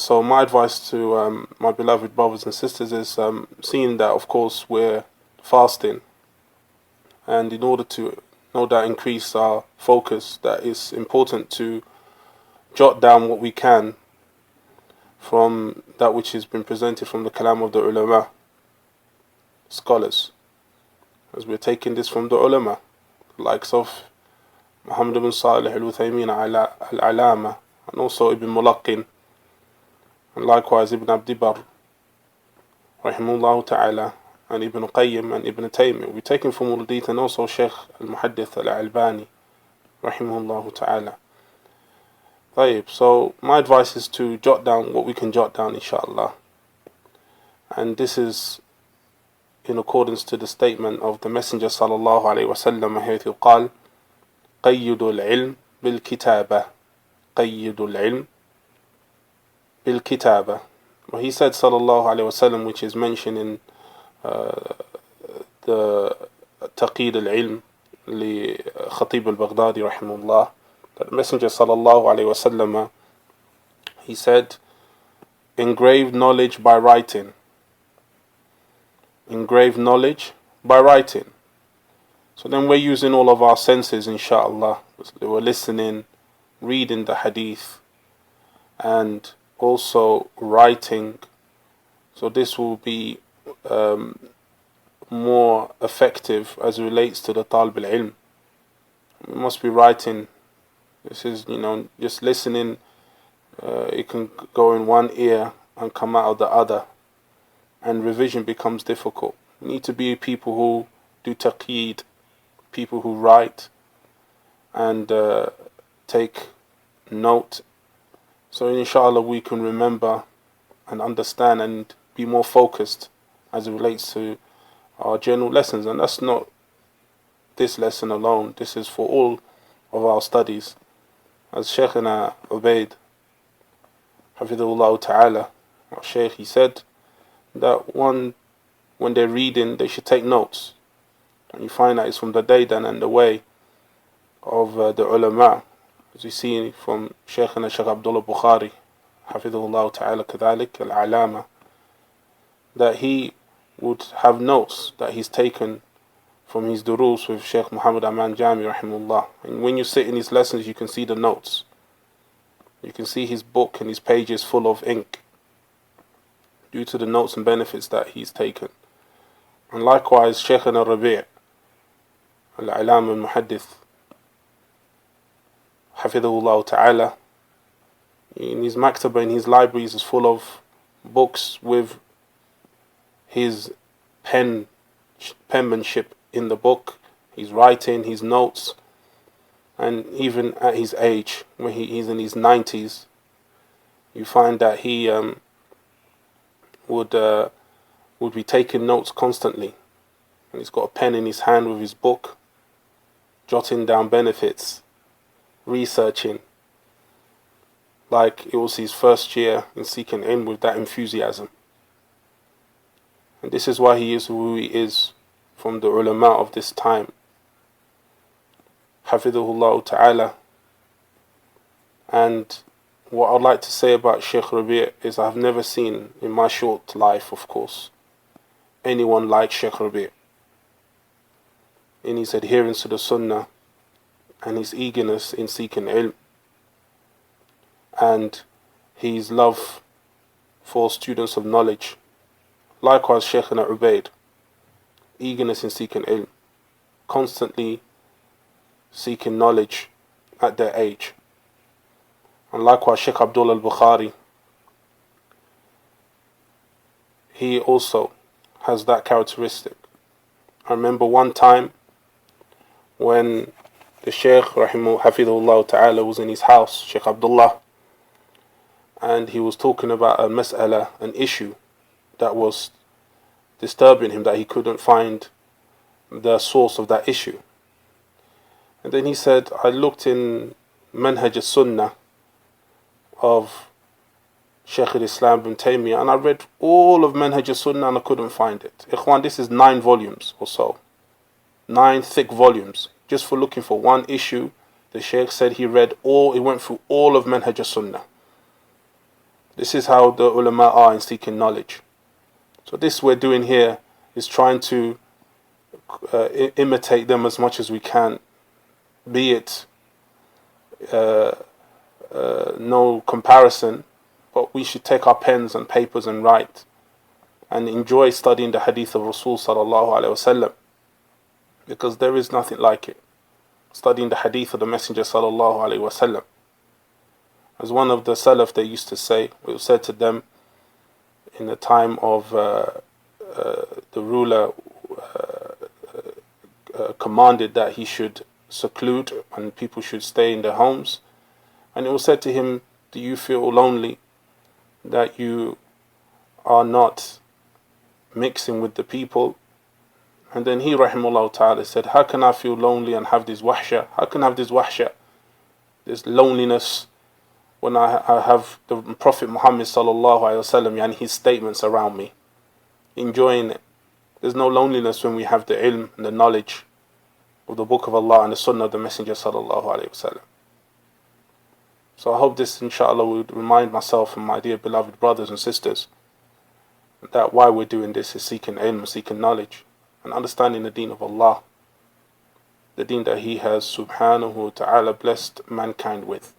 So my advice to my beloved brothers and sisters is seeing that, of course, we're fasting, and in order to no doubt increase our focus, that it's important to jot down what we can from that which has been presented from the kalam of the ulama, scholars, as we're taking this from the ulama, the likes of Muhammad ibn Salih al-Uthaymeen al-Allaamah, and also Ibn Mulaqin, and likewise Ibn Abdibar, rahimahullah ta'ala, and Ibn Qayyim and Ibn Taymiyyah. We're taking from all of these, and also Shaykh al-Muhaddith al-Albani, rahimahullah ta'ala. So my advice is to jot down what we can jot down, inshallah. And this is in accordance to the statement of the Messenger sallallahu alayhi wa sallam, حيث قال قيدوا العلم بالكتابة قيدوا العلم بالكتابة. Well, he said sallallahu alayhi wa sallam, which is mentioned in the تقييد العلم لخطيب البغدادي رحمه الله, that the Messenger sallallahu alayhi wa sallam, he said, engrave knowledge by writing. Engrave knowledge by writing. So then we're using all of our senses, inshallah. We're listening, reading the hadith, and also writing. So this will be more effective as it relates to the talib al-ilm. We must be writing. This is, just listening. It can go in one ear and come out of the other, and revision becomes difficult. We need to be people who do taqeed, people who write and take note, so inshallah we can remember and understand and be more focused as it relates to our general lessons. And that's not this lesson alone, this is for all of our studies. As Shaykhina Ubayd, حفظه ta'ala, our Shaykh, he said that when they're reading, they should take notes. And you find that it's from the daydan and the way of the ulama, as we see from Shaykhina Shaykh Abdullah Bukhari, حفظه ta'ala كذلك al-Allaamah, that he would have notes that he's taken from his durus with Shaykh Muhammad Aman Jami rahimullah. And when you sit in his lessons, you can see the notes. You can see his book and his pages full of ink due to the notes and benefits that he's taken. And likewise, Shaykhina Rabee al-Allāmah al-Muhaddith, حفظه ta'ala, in his maktaba, in his libraries, is full of books with his penmanship in the book, his writing, his notes. And even at his age, when he's in his 90s, you find that he would be taking notes constantly. And he's got a pen in his hand with his book, jotting down benefits, researching, like it was his first year in seeking ilm, with that enthusiasm. And this is why he is who he is from the ulama of this time, حفظه ta'ala. And what I'd like to say about Shaykh Rabee is I've never seen in my short life, of course, anyone like Shaykh Rabee in his adherence to the Sunnah and his eagerness in seeking ilm and his love for students of knowledge. Likewise, Shaykhina Ubayd, eagerness in seeking ilm, constantly seeking knowledge at their age. And likewise, Shaykh Abdullah al-Bukhari, he also has that characteristic. I remember one time when the Shaykh hafidhullah ta'ala was in his house, Shaykh Abdullah, and he was talking about a mas'ala, an issue that was disturbing him, that he couldn't find the source of that issue. And then he said, I looked in Manhaj al-Sunnah of Shaykh al-Islam ibn Taymiyyah, and I read all of Manhaj al-Sunnah and I couldn't find it. Ikhwan, this is 9 volumes or so. 9 thick volumes. Just for looking for one issue, the Shaykh said he went through all of Manhaj al-Sunnah. This is how the ulama are in seeking knowledge. So this we're doing here is trying to imitate them as much as we can, be it no comparison, but we should take our pens and papers and write and enjoy studying the hadeeth of Rasul sallallahu alaihi wasallam, because there is nothing like it. Studying the hadeeth of the Messenger sallallahu alaihi wasallam. As one of the Salaf, they used to say, it was said to them in the time of the ruler commanded that he should seclude and people should stay in their homes, and it was said to him, do you feel lonely that you are not mixing with the people? And then he, rahimahullah ta'ala, said, how can I feel lonely and have this wahsha? How can I have this wahsha, this loneliness, when I have the Prophet Muhammad sallallahu alaihi wasallam and his statements around me, enjoying it? There's no loneliness when we have the ilm and the knowledge of the Book of Allah and the Sunnah of the Messenger sallallahu alaihi wasallam. So I hope this, inshallah, would remind myself and my dear beloved brothers and sisters that why we're doing this is seeking ilm, seeking knowledge, and understanding the deen of Allah, the deen that He has subhanahu wa ta'ala blessed mankind with.